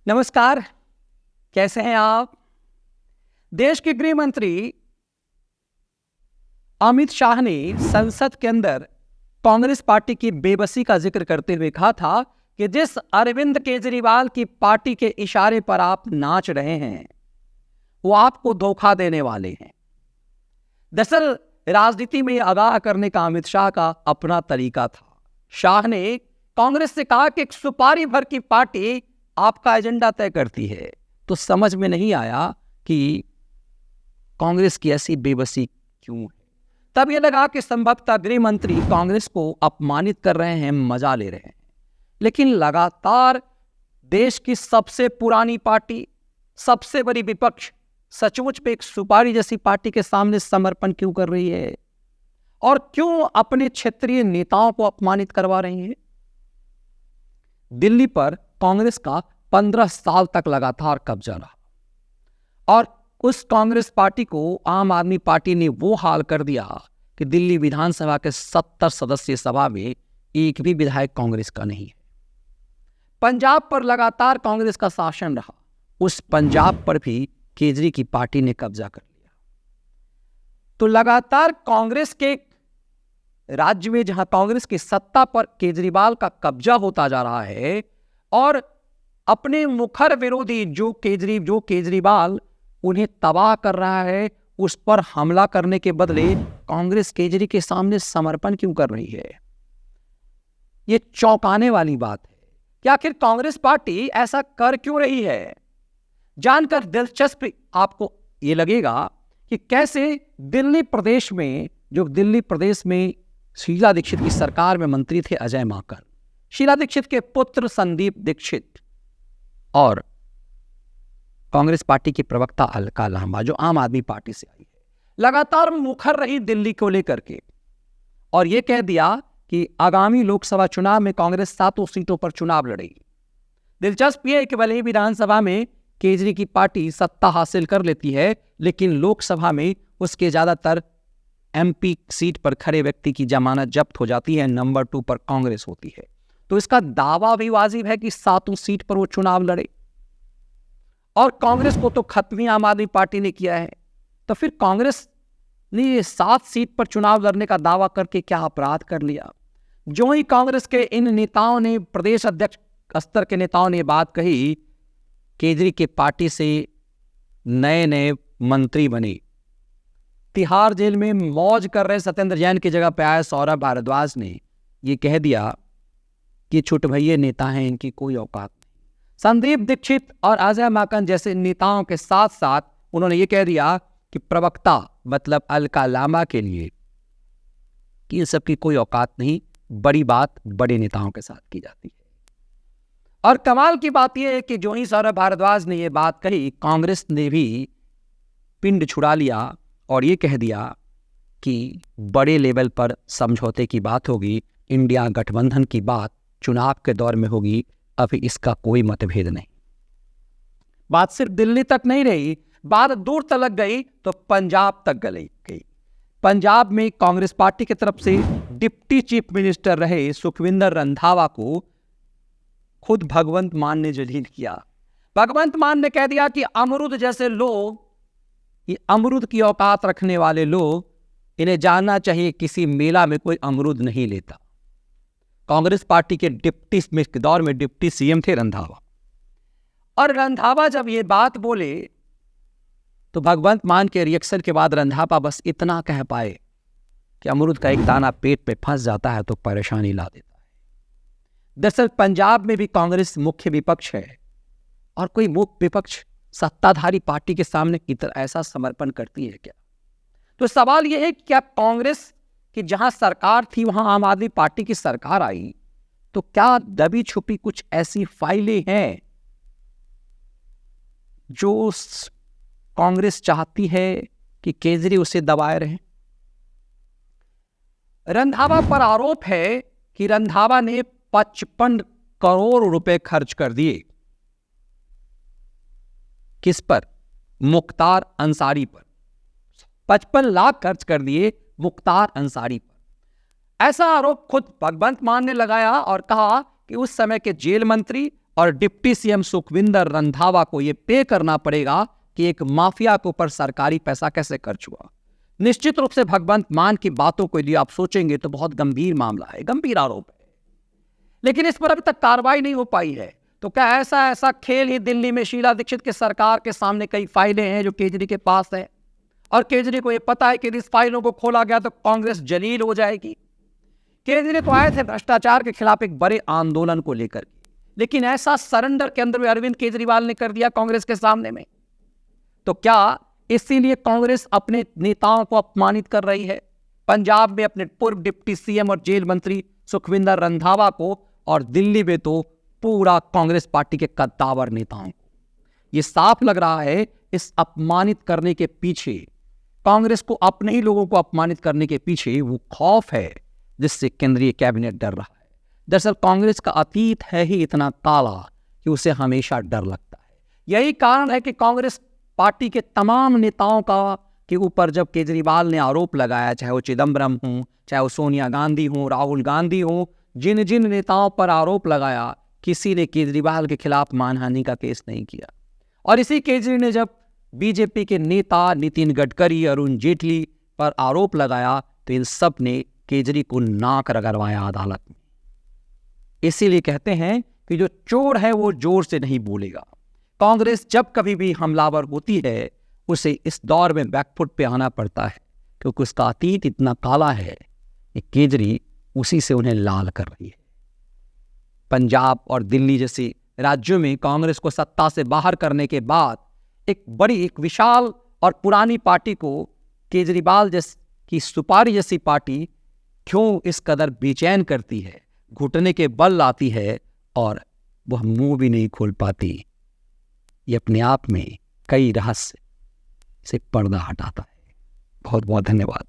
नमस्कार। कैसे हैं आप? देश के गृह मंत्री अमित शाह ने संसद के अंदर कांग्रेस पार्टी की बेबसी का जिक्र करते हुए कहा था कि जिस अरविंद केजरीवाल की पार्टी के इशारे पर आप नाच रहे हैं वो आपको धोखा देने वाले हैं। दरअसल राजनीति में आगाह करने का अमित शाह का अपना तरीका था। शाह ने कांग्रेस से कहा कि एक सुपारी भर की पार्टी आपका एजेंडा तय करती है, तो समझ में नहीं आया कि कांग्रेस की ऐसी बेबसी क्यों है। तब यह लगा कि संभवतः गृह मंत्री कांग्रेस को अपमानित कर रहे हैं, मजा ले रहे हैं। लेकिन लगातार देश की सबसे पुरानी पार्टी, सबसे बड़ी विपक्ष सचमुच में एक सुपारी जैसी पार्टी के सामने समर्पण क्यों कर रही है और क्यों अपने क्षेत्रीय नेताओं को अपमानित करवा रही है। दिल्ली पर कांग्रेस का 15 साल तक लगातार कब्जा रहा और उस कांग्रेस पार्टी को आम आदमी पार्टी ने वो हाल कर दिया कि दिल्ली विधानसभा के 70 सदस्यीय सभा में एक भी विधायक कांग्रेस का नहीं है। पंजाब पर लगातार कांग्रेस का शासन रहा, उस पंजाब पर भी केजरी की पार्टी ने कब्जा कर लिया। तो लगातार कांग्रेस के राज्य में जहां कांग्रेस की सत्ता पर केजरीवाल का कब्जा होता जा रहा है और अपने मुखर विरोधी जो केजरीवाल उन्हें तबाह कर रहा है, उस पर हमला करने के बदले कांग्रेस केजरी के सामने समर्पण क्यों कर रही है। यह चौंकाने वाली बात है कि आखिर कांग्रेस पार्टी ऐसा कर क्यों रही है। जानकर दिलचस्प आपको यह लगेगा कि कैसे दिल्ली प्रदेश में शीला दीक्षित की सरकार में मंत्री थे अजय माकन, शीला दीक्षित के पुत्र संदीप दीक्षित और कांग्रेस पार्टी की प्रवक्ता अलका लांबा जो आम आदमी पार्टी से आई है, लगातार मुखर रही दिल्ली को लेकर के और यह कह दिया कि आगामी लोकसभा चुनाव में कांग्रेस 7 सीटों पर चुनाव लड़ेगी। दिलचस्प यह है कि भले ही विधानसभा में केजरी की पार्टी सत्ता हासिल कर लेती है, लेकिन लोकसभा में उसके ज्यादातर एमपी सीट पर खड़े व्यक्ति की जमानत जब्त हो जाती है, नंबर 2 पर कांग्रेस होती है। तो इसका दावा भी वाजिब है कि 7 सीट पर वो चुनाव लड़े और कांग्रेस को तो खत्म ही आम आदमी पार्टी ने किया है। तो फिर कांग्रेस ने 7 सीट पर चुनाव लड़ने का दावा करके क्या अपराध कर लिया। जो ही कांग्रेस के इन नेताओं ने, प्रदेश अध्यक्ष स्तर के नेताओं ने बात कही, केजरी की पार्टी से नए मंत्री बने, तिहाड़ जेल में मौज कर रहे सत्येंद्र जैन की जगह पे आए सौरभ भारद्वाज ने ये कह दिया कि छोटे भैया नेता हैं, इनकी कोई औकात नहीं। संदीप दीक्षित और अजय माकन जैसे नेताओं के साथ साथ उन्होंने ये कह दिया कि प्रवक्ता मतलब अलका लांबा के लिए कि इन सब की कोई औकात नहीं, बड़ी बात बड़े नेताओं के साथ की जाती है। और कमाल की बात यह है कि जो ही सौरभ भारद्वाज ने यह बात कही, कांग्रेस ने भी पिंड छुड़ा लिया और ये कह दिया कि बड़े लेवल पर समझौते की बात होगी, इंडिया गठबंधन की बात चुनाव के दौर में होगी, अभी इसका कोई मतभेद नहीं। बात सिर्फ दिल्ली तक नहीं रही, बात दूर तलक गई तो पंजाब तक गई। पंजाब में कांग्रेस पार्टी की तरफ से डिप्टी चीफ मिनिस्टर रहे सुखविंदर रंधावा को खुद भगवंत मान ने जलील किया। भगवंत मान ने कह दिया कि अमरूद जैसे लोग, ये अमरूद की औकात रखने वाले लोग, इन्हें जानना चाहिए किसी मेला में कोई अमरूद नहीं लेता। कांग्रेस पार्टी के दौर में डिप्टी सीएम थे रंधावा, और रंधावा जब ये बात बोले तो भगवंत मान के रिएक्शन के बाद रंधावा बस इतना कह पाए कि अमरूद का एक दाना पेट पे फंस जाता है तो परेशानी ला देता है। दरअसल पंजाब में भी कांग्रेस मुख्य विपक्ष है और कोई मुख्य विपक्ष सत्ताधारी पार्टी के सामने इतना ऐसा समर्पण करती है क्या। तो सवाल यह है कि क्या कांग्रेस की जहां सरकार थी वहां आम आदमी पार्टी की सरकार आई, तो क्या दबी छुपी कुछ ऐसी फाइलें हैं जो कांग्रेस चाहती है कि केजरी उसे दबाए रहे। रंधावा पर आरोप है कि रंधावा ने 55 करोड़ रुपए खर्च कर दिए। किस पर? मुख्तार अंसारी पर। 55 लाख खर्च कर दिए मुख्तार अंसारी पर। ऐसा आरोप खुद भगवंत मान ने लगाया और कहा कि उस समय के जेल मंत्री और डिप्टी सीएम सुखविंदर रंधावा को यह पे करना पड़ेगा कि एक माफिया के ऊपर सरकारी पैसा कैसे खर्च हुआ। निश्चित रूप से भगवंत मान की बातों को यदि आप सोचेंगे तो बहुत गंभीर मामला है, गंभीर आरोप है, लेकिन इस पर अभी तक कार्रवाई नहीं हो पाई है। तो क्या ऐसा खेल ही दिल्ली में शीला दीक्षित की सरकार के सामने कई फाइलें हैं जो केजरी के पास है, और केजरी को यह पता है कि इस फाइलों को खोला गया तो कांग्रेस जलील हो जाएगी। केजरी तो आए थे भ्रष्टाचार के खिलाफ एक बड़े आंदोलन को लेकर, लेकिन ऐसा सरेंडर के अंदर में अरविंद केजरीवाल ने कर दिया कांग्रेस के सामने में। तो क्या इसीलिए कांग्रेस अपने नेताओं को अपमानित कर रही है? पंजाब में अपने पूर्व डिप्टी सीएम और जेल मंत्री सुखविंदर रंधावा को, और दिल्ली में तो पूरा कांग्रेस पार्टी के कद्दावर नेताओं को। यह साफ लग रहा है इस अपमानित करने के पीछे, कांग्रेस को अपने ही लोगों को अपमानित करने के पीछे वो खौफ है जिससे केंद्रीय कैबिनेट डर रहा है। दरअसल कांग्रेस का अतीत है ही इतना काला कि उसे हमेशा डर लगता है। यही कारण है कि कांग्रेस पार्टी के तमाम नेताओं के ऊपर जब केजरीवाल ने आरोप लगाया, चाहे वो चिदम्बरम हो, चाहे वो सोनिया गांधी हो, राहुल गांधी हो, जिन जिन नेताओं पर आरोप लगाया, किसी ने केजरीवाल के खिलाफ मानहानि का केस नहीं किया। और इसी केजरी ने जब बीजेपी के नेता नितिन गडकरी, अरुण जेटली पर आरोप लगाया तो इन सब ने केजरी को नाक रगड़वाया अदालत में। इसीलिए कहते हैं कि जो चोर है वो जोर से नहीं बोलेगा। कांग्रेस जब कभी भी हमलावर होती है उसे इस दौर में बैकफुट पे आना पड़ता है, क्योंकि उसका अतीत इतना काला है कि केजरी उसी से उन्हें लाल कर रही है। पंजाब और दिल्ली जैसे राज्यों में कांग्रेस को सत्ता से बाहर करने के बाद एक विशाल और पुरानी पार्टी को केजरीवाल की सुपारी जैसी पार्टी क्यों इस कदर बेचैन करती है, घुटने के बल लाती है और वह मुंह भी नहीं खोल पाती। ये अपने आप में कई रहस्य से पर्दा हटाता है। बहुत बहुत धन्यवाद।